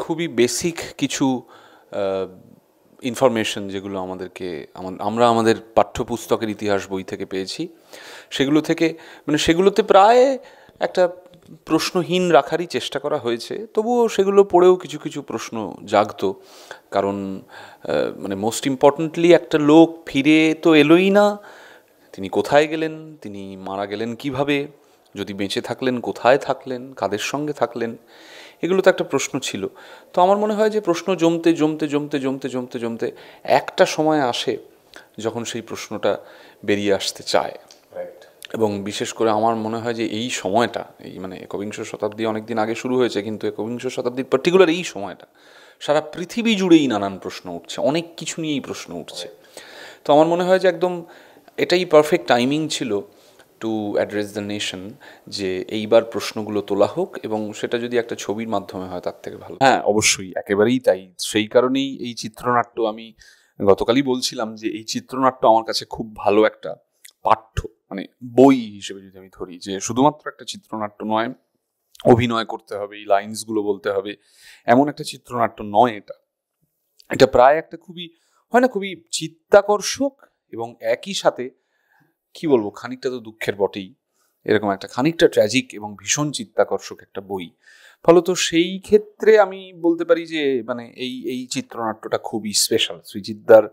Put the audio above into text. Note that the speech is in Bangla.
খুবই বেসিক কিছু ইনফরমেশন যেগুলো আমরা আমাদের পাঠ্যপুস্তকের ইতিহাস বই থেকে পেয়েছি, সেগুলো থেকে মানে সেগুলোতে প্রায় একটা প্রশ্নহীন রাখারই চেষ্টা করা হয়েছে। তবুও সেগুলো পড়েও কিছু কিছু প্রশ্ন জাগতো। কারণ মানে মোস্ট ইম্পর্টেন্টলি একটা লোক ফিরে তো এলোই না। তিনি কোথায় গেলেন, তিনি মারা গেলেন কিভাবে, যদি বেঁচে থাকলেন কোথায় থাকলেন, কাদের সঙ্গে থাকলেন, এগুলো তো একটা প্রশ্ন ছিল। তো আমার মনে হয় যে প্রশ্ন জমতে জমতে জমতে জমতে জমতে জমতে একটা সময় আসে যখন সেই প্রশ্নটা বেরিয়ে আসতে চায়। এবং বিশেষ করে আমার মনে হয় যে এই সময়টা, এই মানে একবিংশ শতাব্দী অনেক দিন আগে শুরু হয়েছে, কিন্তু একবিংশ শতাব্দীর পার্টিকুলার এই সময়টা সারা পৃথিবী জুড়েই নানান প্রশ্ন উঠছে, অনেক কিছু নিয়েই প্রশ্ন উঠছে। তো আমার মনে হয় যে একদম এটাই পারফেক্ট টাইমিং ছিল টু অ্যাড্রেস দ্য নেশন, যে এইবার প্রশ্নগুলো তোলা হোক, এবং সেটা যদি একটা ছবির মাধ্যমে হয় তার থেকে ভালো। হ্যাঁ, অবশ্যই, একেবারেই তাই। সেই কারণেই এই চিত্রনাট্য, আমি গতকালই বলছিলাম যে এই চিত্রনাট্য আমার কাছে খুব ভালো একটা পাঠ্য, মানে বই হিসেবে যদি আমি ধরি, যে শুধুমাত্র একটা চিত্রনাট্য নয়, অভিনয় করতে হবে, এই লাইন্সগুলো বলতে হবে, এমন একটা চিত্রনাট্য নয় এটা। এটা প্রায় একটা খুবই, হয় না, খুবই চিত্তাকর্ষক এবং একই সাথে কি বলবো, খানিকটা তো দুঃখের বটেই, এরকম একটা খানিকটা ট্র্যাজিক এবং ভীষণ চিত্তাকর্ষক একটা বই। ফলত সেই ক্ষেত্রে আমি বলতে পারি যে মানে এই এই চিত্রনাট্যটা খুবই স্পেশাল। সৃজিতদার